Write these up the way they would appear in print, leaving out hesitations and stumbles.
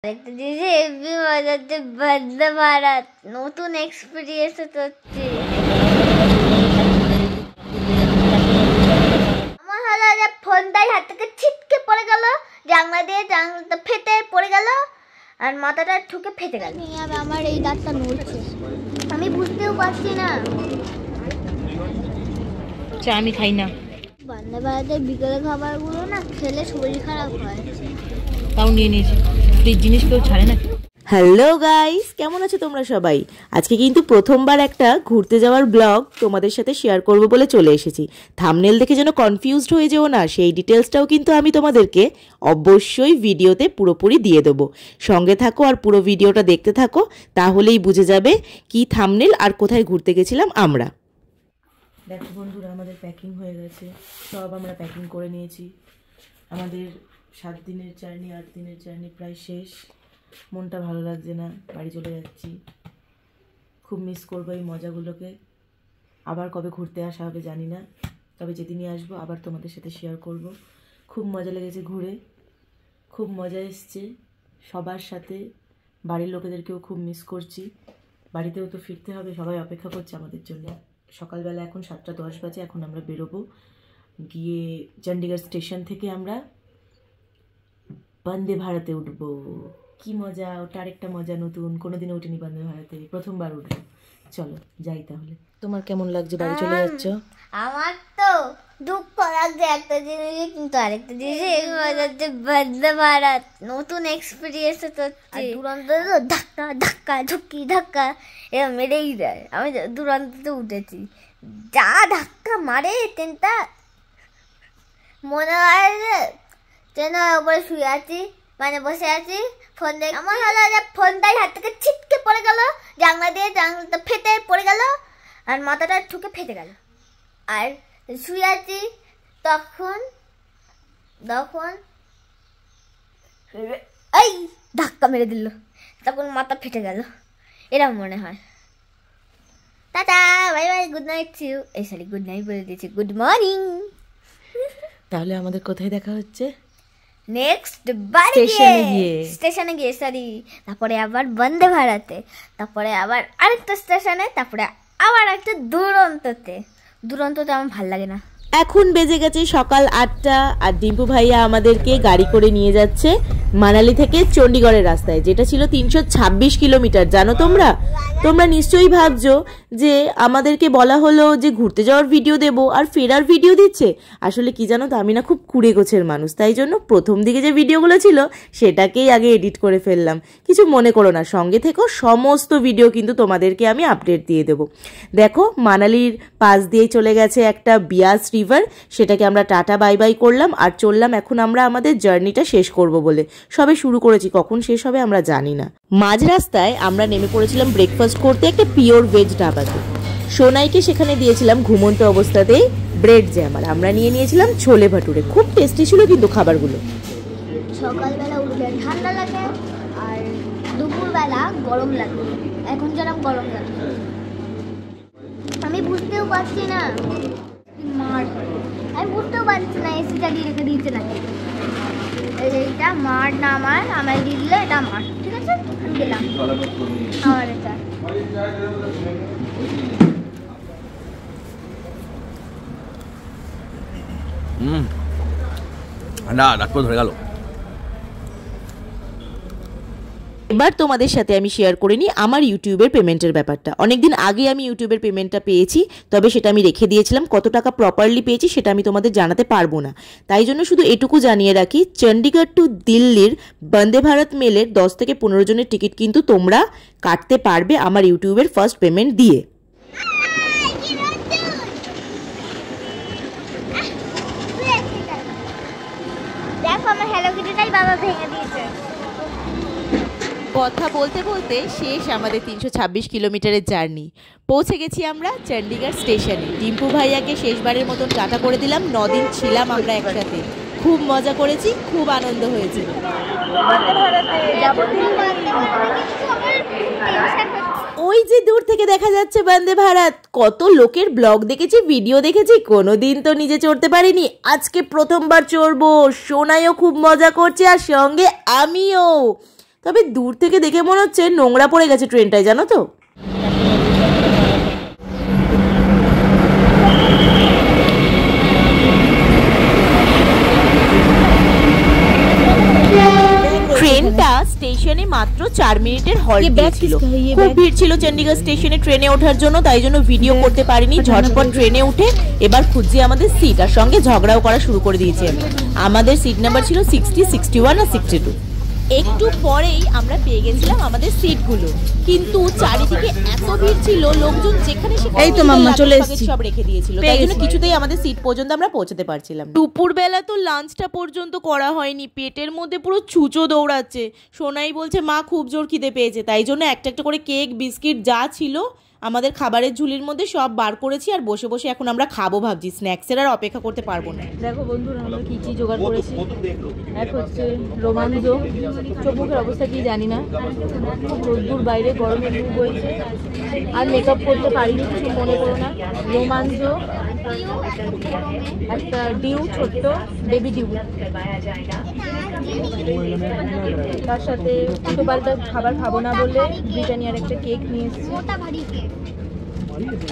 একটা জিনিস হেভি মজা হচ্ছে, বন্দে ভারত নতুন এক্সপিরিয়েন্স হচ্ছে। আমার হলো যে ফোনটাই হাত থেকে ছিটকে পড়ে গেল, জানলাটা ফেটে পড়ে গেল আর মাথাটা ঠুকে ফেটে গেল। আমার এই দাঁতটা নড়ছে, আমি বুঝতেও পারছি না। চা আমি খাই না। বন্দে ভারতের বিকেলে খাবারগুলো না খেলে শরীর খারাপ হয়। তাও নিয়ে নিয়েছি, ফ্রিজ জিনিস কেউ ছাড়ে না। হ্যালো গাইস, কেমন আছো তোমরা সবাই? আজকে কিন্তু প্রথমবার একটা ঘুরতে যাওয়ার ব্লগ তোমাদের সাথে শেয়ার করব বলে চলে এসেছি। থাম্বনেল দেখে যেন কনফিউজড হয়ে যেও না, সেই ডিটেলসটাও কিন্তু আমি তোমাদেরকে অবশ্যই ভিডিওতে পুরোপুরি দিয়ে দেবো। সঙ্গে থাকো আর পুরো ভিডিওটা দেখতে থাকো, তাহলেই বুঝে যাবে কি থাম্বনেল আর কোথায় ঘুরতে গেছিলাম আমরা। দেখো বন্ধুরা, আমাদের প্যাকিং হয়ে গেছে, সব আমরা প্যাকিং করে নিয়েছি। আমাদের 7 দিনের জার্নি 8 দিনের জার্নি প্রায় শেষ। মনটা ভালো লাগছে না, বাড়ি চলে যাচ্ছি। খুব মিস করবো এই মজাগুলোকে। আবার কবে ঘুরতে আসা হবে জানি না, তবে যেদিনই আসবো আবার তোমাদের সাথে শেয়ার করব। খুব মজা লেগেছে ঘুরে, খুব মজা এসছে সবার সাথে। বাড়ির লোকেদেরকেও খুব মিস করছি। বাড়িতেও তো ফিরতে হবে, সবাই অপেক্ষা করছে আমাদের জন্য। সকালবেলা এখন 7:10 বাজে, এখন আমরা বেরোবো। গিয়ে চণ্ডীগড় স্টেশন থেকে আমরা বন্দে ভারতে উঠবো। কি মজা, ওটা আরেকটা মজা, নতুন কোনোদিনও উঠিনি বন্দে ভারতে, প্রথমবার উঠবো। চলো যাই তাহলে। তোমার কেমন লাগছে বাড়ি চলে যাচ্ছ? আমার তো দুঃখ লাগছে একটা জিনিস, কিন্তু আরেকটা জিনিস হেভি মজা হচ্ছে, বন্দে ভারত নতুন এক্সপিরিয়েন্স হচ্ছে। দুরন্ত ধাক্কা ধাক্কা ঝুঁকি ধাক্কা এরকম মেরেই যায়। আমি দুরন্ততে উঠেছি, যা ধাক্কা মারে ট্রেনটা, মনে হয় যে ট্রেনের ওপরে শুয়ে আছি, মানে বসে আছি, ফোন দেখে। আমার হলো যে ফোনটাই হাত থেকে ছিটকে পড়ে গেল, জানলাটা ফেটে পড়ে গেল আর মাথাটা ঠুকে ফেটে গেল। আর শুয়ে আছি, তখন এই ধাক্কা মেরে দিল, তখন মাথা ফেটে গেল, এরকম মনে হয়। Tata, bye bye, good night to you. এই সরি, গুড নাইট বলে দিয়েছি, গুড মর্নিং। তাহলে আমাদের কোথায় দেখা হচ্ছে? নেক্সট স্টেশনে গিয়ে সরি, তারপরে আবার বন্দে ভারতে, তারপরে আবার আরেকটা স্টেশনে, তারপরে আবার একটা দুরন্ততে আমার ভাল লাগে না। এখন বেজে গেছে সকাল 8টা, আর ডিম্পু ভাইয়া আমাদেরকে গাড়ি করে নিয়ে যাচ্ছে মানালি থেকে চণ্ডীগড়ের রাস্তায়, যেটা ছিল 326 কিলোমিটার। জানো তোমরা নিশ্চয়ই ভাবছো যে আমাদেরকে বলা হলো যে ঘুরতে যাওয়ার ভিডিও দেব আর ফেরার ভিডিও দিচ্ছে। আসলে কি জানো তো, আমি না খুব কুড়ে গোছের মানুষ, তাই জন্য প্রথম দিকে যে ভিডিওগুলো ছিল সেটাকেই আগে এডিট করে ফেললাম। কিছু মনে করো না, সঙ্গে থেকেও সমস্ত ভিডিও কিন্তু তোমাদেরকে আমি আপডেট দিয়ে দেবো। দেখো, মানালির পাশ দিয়ে চলে গেছে একটা বিয়াস রিভার, সেটাকে আমরা টাটা বাই বাই করলাম আর চললাম এখন আমরা আমাদের জার্নিটা শেষ করব বলে। সবে শুরু করেছি, কখন শেষ হবে আমরা জানি না। মাঝ রাস্তায় আমরা নেমে পড়েছিলাম ব্রেকফাস্ট করতে একটা পিওর ভেজ ধাবাতে। সোনাইকে সেখানে দিয়েছিলাম ঘুমন্ত অবস্থাতেই ব্রেড জ্যাম, আর আমরা নিয়ে নিয়েছিলাম ছোলে ভাটুরে। খুব টেস্টি ছিল কিন্তু খাবারগুলো। সকালবেলা উঠলে ঠান্ডা লাগে আর দুপুরবেলা গরম লাগে, এখন যেরকম গরম লাগে আমি বুঝতেও পারছি না। আমি বুঝতেও পারছি না এসিটা দিয়ে রেখে দিয়েছে নাকি। এইটা মার না আমার, আমায় দিয়ে দিল, এটা মার, ঠিক আছে আমি দিলাম আমার এটা। না ডাক্তার ধরে গেল। এবার তোমাদের সাথে আমি শেয়ার করে নিই আমার ইউটিউবের পেমেন্টের ব্যাপারটা। অনেকদিন আগে আমি ইউটিউবের পেমেন্টটা পেয়েছি, তবে সেটা আমি রেখে দিয়েছিলাম। কত টাকা প্রপারলি পেয়েছি সেটা আমি তোমাদের জানাতে পারবো না, তাই জন্য শুধু এটুকু জানিয়ে রাখি, চণ্ডীগড় টু দিল্লির বন্দে ভারত মেলের 10 থেকে 15 জনের টিকিট কিন্তু তোমরা কাটতে পারবে আমার ইউটিউবের ফার্স্ট পেমেন্ট দিয়ে। দেখো আমার হ্যালো কিটিটাই বাবা ভেঙে দিয়েছে। কথা বলতে বলতে শেষ আমাদের 326 কিলোমিটারের জার্নি। পৌঁছে গেছি আমরা চণ্ডীগড় স্টেশনে। ডিম্পু ভাইয়াকে শেষবারের মতন টাটা করে দিলাম। 9 দিন ছিলাম আমরা একসাথে, খুব মজা করেছি, খুব আনন্দ হয়েছে। ওই যে দূর থেকে দেখা যাচ্ছে বন্দে ভারত। কত লোকের ব্লগ দেখেছি, ভিডিও দেখেছি, কোনোদিন তো নিজে চড়তে পারিনি, আজকে প্রথমবার চড়বো। সোনাইও খুব মজা করছে আর সঙ্গে আমিও। তবে দূর থেকে দেখে মনে হচ্ছে নোংরা পড়ে গেছে ট্রেনটায়, জানো তো। ট্রেনটা স্টেশনে মাত্র 4 মিনিটের হল্ট দিয়েছিল। খুব ভিড় ছিল চণ্ডীগড় স্টেশনে ট্রেনে ওঠার জন্য, তাই জন্য ভিডিও করতে পারিনি। ঝটপট ট্রেনে উঠে এবার খুঁজছি আমাদের সিট, আর সঙ্গে ঝগড়াও করা শুরু করে দিয়েছি। আমাদের সিট নাম্বার ছিল 60, 61 আর 62। একটু পরেই আমরা পেয়ে গেছিলাম আমাদের সিটগুলো, কিন্তু চারিদিকে এত ভিড় ছিল, লোকজন যেখানে এই তো মাম্মা চলে এসেছি সব রেখে দিয়েছিল, তাই জন্য কিছুতেই আমাদের সিট পর্যন্ত আমরা পৌঁছাতে পারছিলাম। দুপুরবেলা তো লাঞ্চটা পর্যন্ত করা হয়নি, পেটের মধ্যে পুরো ছুঁচো দৌড়াচ্ছে। সোনাই বলছে মা খুব জোর খিদে পেয়েছে, তাই জন্য একটা একটা করে কেক বিস্কিট যা ছিল আমাদের খাবারের ঝুলির মধ্যে সব বার করেছি, আর বসে বসে এখন আমরা খাবো ভাবছি। স্ন্যাক্সের আর অপেক্ষা করতে পারবো না। দেখো বন্ধুরা আমরা কি কি জোগাড় করেছি। এক হচ্ছে রোমাঞ্চ, চোখ মুখের অবস্থা কি জানি না, খুব রোদ্দুর বাইরে, গরমে লু বইছে, আর মেকআপ করতে পারিনি, কিছু মনে করো না। রোমাঞ্চ, একটা ডিউ, ছোট্ট বেবি ডিউ, তার সাথে দুটো পাল্টা খাবার খাবো না বলে ব্রিটানিয়ার একটা কেক নিয়ে এসেছি।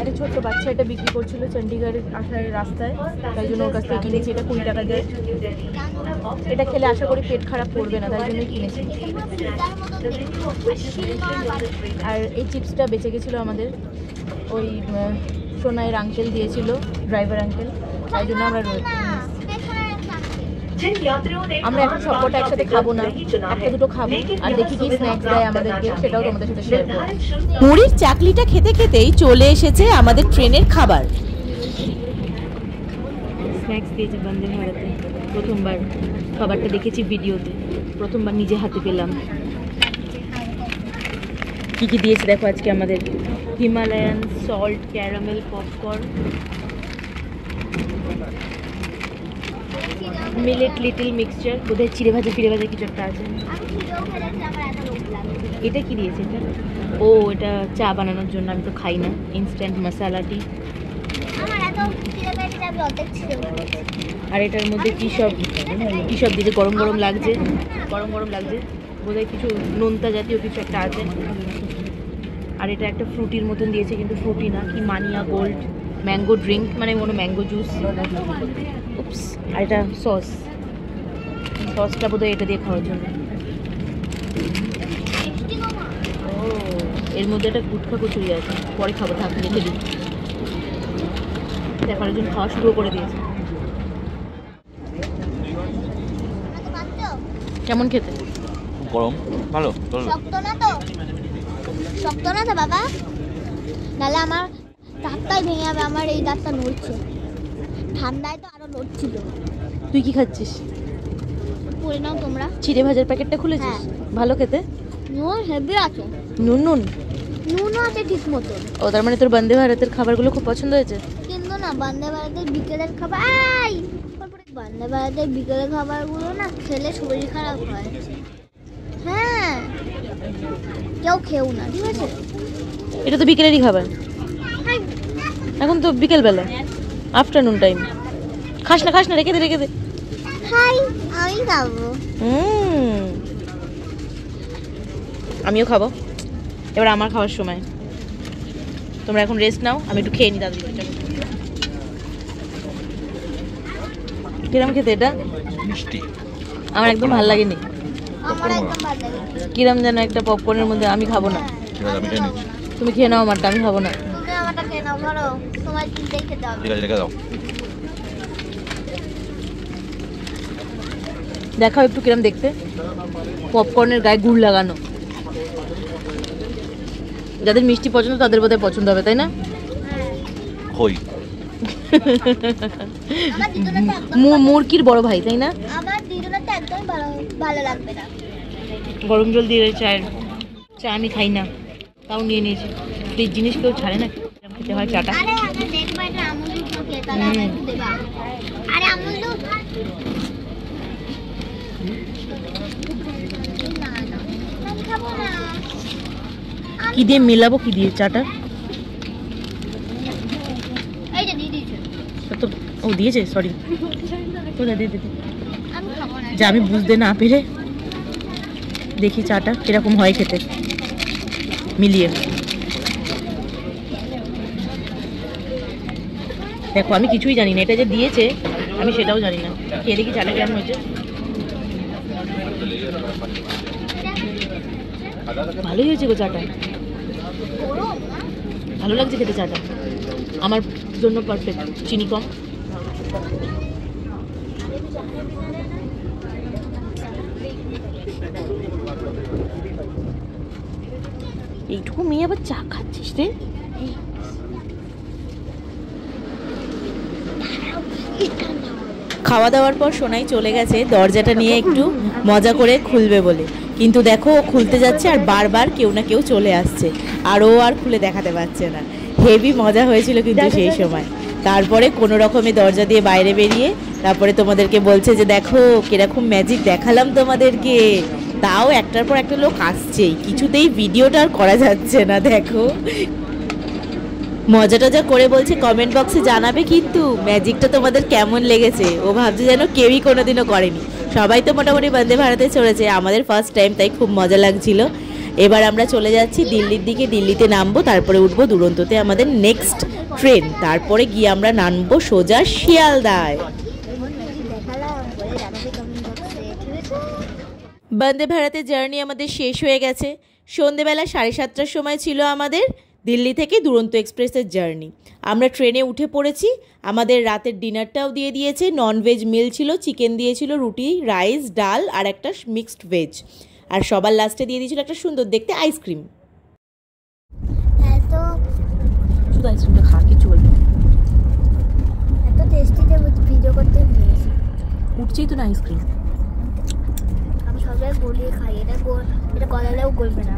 একটা ছোট্ট বাচ্চা এটা বিক্রি করছিল চণ্ডীগড়ের আসার রাস্তায়, তাই জন্য ওর কাছ থেকে কিনেছি। এটা 20 টাকা দিয়ে। এটা খেলে আশা করি পেট খারাপ করবে না, তাই জন্যই কিনেছি। আর এই চিপসটা বেঁচে গেছিলো আমাদের, ওই সোনাইয়ের আঙ্কেল দিয়েছিল, ড্রাইভার আঙ্কেল, তাই জন্য আমরা এখন সবকটা একসাথে খাবো না, একটা দুটো খাবো, আর দেখি কি স্ন্যাক্স দেয় আমাদেরকে, সেটাও তোমাদের সাথে শেয়ার করব। মুড়ির চাকলিটা খেতে খেতেই চলে এসেছে আমাদের ট্রেনের খাবার। স্ন্যাক্স দিয়েছে বন্দে ভারতে, প্রথমবার খাবারটা দেখেছি ভিডিওতে, প্রথমবার নিজে হাতে পেলাম। কি কি দিয়েছে দেখো আজকে আমাদের, Himalayan salt caramel popcorn, millet little mixture, বোধহয় চিড়ে ভাজা কিছু একটা আছে। এটা কি দিয়েছে এটা? ও এটা চা বানানোর জন্য, আমি তো খাই না। ইনস্ট্যান্ট মশালা টি। আর এটার মধ্যে কী সব দিয়েছে, গরম গরম লাগছে, বোধহয় কিছু নোনতা জাতীয় কিছু একটা আছে। আর এটা একটা ফ্রুটির মতন দিয়েছে, কিন্তু ফ্রুটি না, কি মানিয়া গোল্ড ম্যাঙ্গো ড্রিঙ্ক, মানে মনে ম্যাঙ্গো জুস। উপস। আর এটা সসটা বোধহয় এটা দিয়ে খাওয়ার জন্য। ও এর মধ্যে একটা গুটখা কচুরি আছে, পরে খাবো, থাক রেখে দিই। দেখো একজন খাওয়া শুরু করে দিয়েছে। কেমন খেতে? গরম, ভালো। শক্ত না তো বাবা, নাহলে আমার দাঁতটাই ভেঙে যাবে। আমার এই দাঁতটা নড়ছে, ঠান্ডায় তো আরো নড়ছিল। তুই কি খাচ্ছিস? পরে নাও তোমরা। চিড়ে ভাজার প্যাকেটটা খুলেছিস? ভালো খেতে? নুন হেভি আছে, নুনও আছে ঠিক মতো। ও তার মানে তোর বন্দে ভারতের খাবারগুলো খুব পছন্দ হয়েছে? কিন্তু না, বন্দে ভারতের বিকেলের খাবার, বন্দে ভারতের বিকেলের খাবারগুলো না খেলে শরীর খারাপ হয়। হ্যাঁ, কেউ খেও না, ঠিক আছে? এটা তো বিকেলেরই খাবার, এখন তো বিকেলবেলা, আফটারনুন টাইম। খাস না, রেখে দে। হাই, আমি খাবো। আমিও খাবো। এবার আমার খাওয়ার সময়, তোমরা এখন রেস্ট নাও, আমি একটু খেয়ে নিই দাদু। কিরম খেতে এটা? মিষ্টি। আমার একদম ভালো লাগেনি, আমার একদম ভালো লাগে। কিরম যেন একটা পপকর্নের মধ্যে। আমি খাবো না, তুমি খেয়ে নাও আমারটা, আমি খাবো না। তুমি আমারটা খেয়ে নাও, ধরো তোমার তিনটেই খেতে হবে। ঠিক আছে, রেখে দাও। দেখাও একটু কিরম দেখতে, পপকর্নের গায়ে গুড় লাগানো। যাদের মিষ্টি পছন্দ তাদের বোধহয় পছন্দ হবে, তাই না? হই মুরগির বড় ভাই, তাই না? আমার দিদুনের তো একদম ভালো লাগবে না। গরম জল দিয়ে চা আমি খাই না, তাও নিয়ে নিয়েছি। এই জিনিস কেউ ছাড়ে না, খেতে হয় চাটা। আরে আগে দেখবা এটা আমুল দুধ নাকি, তাহলে আমরা একটু দেবা। আরে আমুল দুধ না, আমি খাবো না। কি দিয়ে মেলাবো, কি দিয়ে চাটা? এই যে দিয়ে দিয়েছে তো ও দিয়েছে, সরি। কোথায় দিয়ে দিদি? আমি খাবো না। যে আমি বুঝতে না পেরে দেখি চাটা কিরকম হয় খেতে মিলিয়ে। দেখো আমি কিছুই জানি না, এটা যে দিয়েছে আমি সেটাও জানি না। খেয়ে দেখি চাটা কেমন হয়েছে। ভালোই হয়েছে গো চাটা, ভালো লাগছে খেতে চাটা, আমার জন্য পারফেক্ট, চিনি কম। এইটুকু মেয়ে আবার চা খাচ্ছিস রে? খাওয়া দাওয়ার পর সোনাই চলে গেছে দরজাটা নিয়ে একটু মজা করে খুলবে বলে, কিন্তু দেখো ও খুলতে যাচ্ছে আর বারবার কেউ না কেউ চলে আসছে আর ও আর খুলে দেখাতে পারছে না। হেভি মজা হয়েছিল কিন্তু সেই সময়। তারপরে কোনো রকমে দরজা দিয়ে বাইরে বেরিয়ে তারপরে তোমাদেরকে বলছে যে দেখো কিরকম ম্যাজিক দেখালাম তোমাদেরকে। তাও একটার পর একটা লোক আসছেই, কিছুতেই ভিডিওটা আর করা যাচ্ছে না। দেখো মজা টজা করে বলছে কমেন্ট বক্সে জানাবে কিন্তু ম্যাজিকটা তোমাদের কেমন লেগেছে। ও ভাবছে যেন কেউই কোনোদিনও করেনি, সবাই তো মোটামুটি বন্দে ভারতে চলেছে, আমাদের ফার্স্ট টাইম, তাই খুব মজা লাগছিল। এবার আমরা চলে যাচ্ছি দিল্লির দিকে, দিল্লিতে নামবো, তারপরে উঠবো দুরন্ততে আমাদের নেক্সট ট্রেন, তারপরে গিয়ে আমরা নামবো সোজা শিয়ালদায়। বন্দে ভারতের জার্নি আমাদের শেষ হয়ে গেছে। সন্ধেবেলা 7:30টার সময় ছিল আমাদের দিল্লি থেকে দুরন্ত এক্সপ্রেসের জার্নি। আমরা ট্রেনে উঠে পড়েছি, আমাদের রাতের ডিনারটাও দিয়ে দিয়েছে। ননভেজ মিল ছিল, চিকেন দিয়েছিল, রুটি, রাইস, ডাল আর একটা মিক্সড ভেজ, আর সবার লাস্টে দিয়ে দিয়েছিল একটা সুন্দর দেখতে আইসক্রিম। শুধু আইসক্রিমটা খা, কিছু বলবি না। এত টেস্টি যে ভিডিও করতে দিয়েছি, উঠছেই তো না আইসক্রিম। আমি সবাই গলিয়ে খাই, এটা গলালেও গলবে না।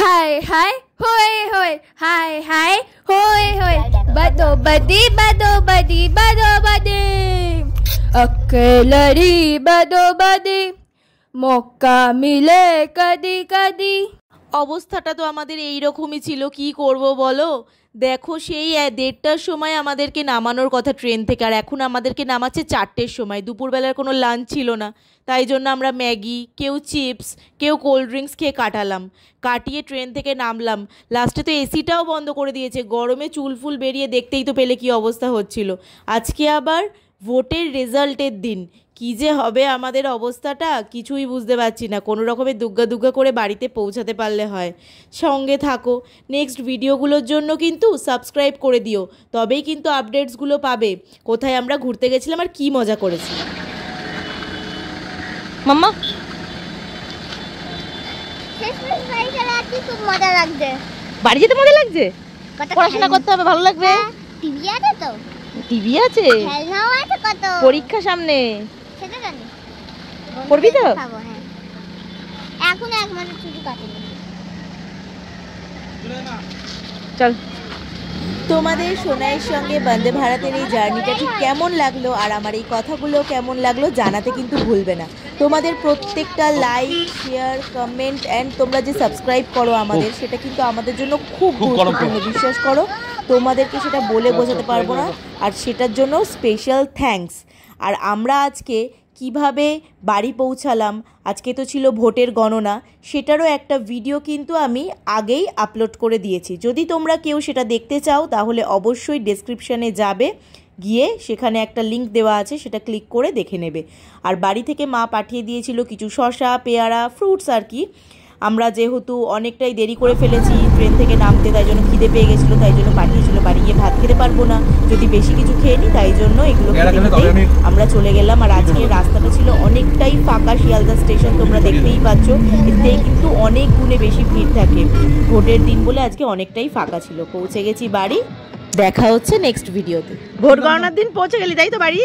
হাই হাই হোয় হোয়, হাই হাই হোয় হোয়, বাদো বাদি বাদো বাদি বাদো বাদি, अकेलरी बदो बदी, मौका मिले कदी कदी। অবস্থাটা তো আমাদের এই রকমই ছিল, কি করব বলো। দেখো সেই 1:30টার সময় আমাদেরকে নামানোর কথা ট্রেন থেকে, আর এখন আমাদেরকে নামাচ্ছে 4টের সময়। দুপুরবেলার কোনো লাঞ্চ ছিল না, তাই জন্য আমরা ম্যাগি, কেউ চিপস, কেউ কোল্ড ড্রিঙ্কস খেয়ে কাটিয়ে ট্রেন থেকে নামলাম। লাস্টে তো এসিটাও বন্ধ করে দিয়েছে, গরমে চুলফুল বেরিয়ে দেখতেই তো পেলে কি অবস্থা হচ্ছিল। আজকে আবার ভোটের রেজাল্টের দিন, কী যে হবে আমাদের অবস্থাটা কিছুই বুঝতে পারছি না। কোনো রকমের দুগ্গা করে বাড়িতে পৌঁছাতে পারলে হয়। সঙ্গে থাকো, নেক্সট ভিডিওগুলোর জন্য কিন্তু সাবস্ক্রাইব করে দিও, তবেই কিন্তু আপডেটসগুলো পাবে, কোথায় আমরা ঘুরতে গেছিলাম আর কী মজা করেছি। মাম্মা খুব মজা লাগছে, বাড়ি যেতে মজা লাগছে, পড়াশোনা করতে হবে, ভালো লাগবে। টিভি আছে তো, টিভি আছে, খেলনাও আছে কত, পরীক্ষা সামনে, সেটা জানি পড়বি তো? হ্যাঁ, এখন 1 মাসের ছুটি কাটেনি। চল। তোমাদের সোনাইয়ের সঙ্গে বন্দে ভারতের এই জার্নিটা ঠিক কেমন লাগলো আর আমার এই কথাগুলো কেমন লাগলো জানাতে কিন্তু ভুলবে না। তোমাদের প্রত্যেকটা লাইক, শেয়ার, কমেন্ট অ্যান্ড তোমরা যে সাবস্ক্রাইব করো আমাদের, সেটা কিন্তু আমাদের জন্য খুব গুরুত্বপূর্ণ। বিশ্বাস করো, তোমাদেরকে সেটা বলে বোঝাতে পারবো না, আর সেটার জন্য স্পেশাল থ্যাঙ্কস। আর আমরা আজকে কিভাবে বাড়ি পৌঁছালাম, আজকে তো ছিল ভোটের গণনা, সেটারও একটা ভিডিও কিন্তু আমি আগেই আপলোড করে দিয়েছি। যদি তোমরা কেউ সেটা দেখতে চাও তাহলে অবশ্যই ডেসক্রিপশানে যাবে, গিয়ে সেখানে একটা লিঙ্ক দেওয়া আছে, সেটা ক্লিক করে দেখে নেবে। আর বাড়ি থেকে মা পাঠিয়ে দিয়েছিল কিছু শসা, পেয়ারা, ফ্রুটস আর কি। আমরা যেহেতু অনেকটাই দেরি করে ফেলেছি ট্রেন থেকে নামতে, তাই জন্য খিদে পেয়ে গেছিলো, তাই জন্য পাঠিয়েছিল। বাড়ি গিয়ে ভাত খেতে পারবো না যদি বেশি কিছু খেয়ে নিই, তাই জন্য এগুলো আমরা চলে গেলাম। আর আজকে রাস্তাটা ছিল অনেকটাই ফাঁকা, শিয়ালদা স্টেশন তোমরা দেখতেই পাচ্ছ, এতেই কিন্তু অনেক গুণে বেশি ভিড় থাকে। ভোটের দিন বলে আজকে অনেকটাই ফাঁকা ছিল। পৌঁছে গেছি বাড়ি, দেখা হচ্ছে নেক্সট ভিডিওতে। ভোট গণনার দিন পৌঁছে গেলি তাই তো বাড়ি?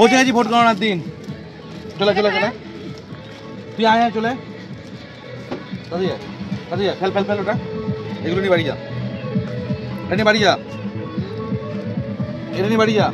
পৌঁছে গেছি ভোট গণনার দিন। চলে চলে চলে, তুই আয় আয় চলে, ফেল ফেল ফেল ওটা, এগুলো নিয়ে বাড়ি যা, এটা নিয়ে বাড়ি যা, এটা নিয়ে বাড়ি যা।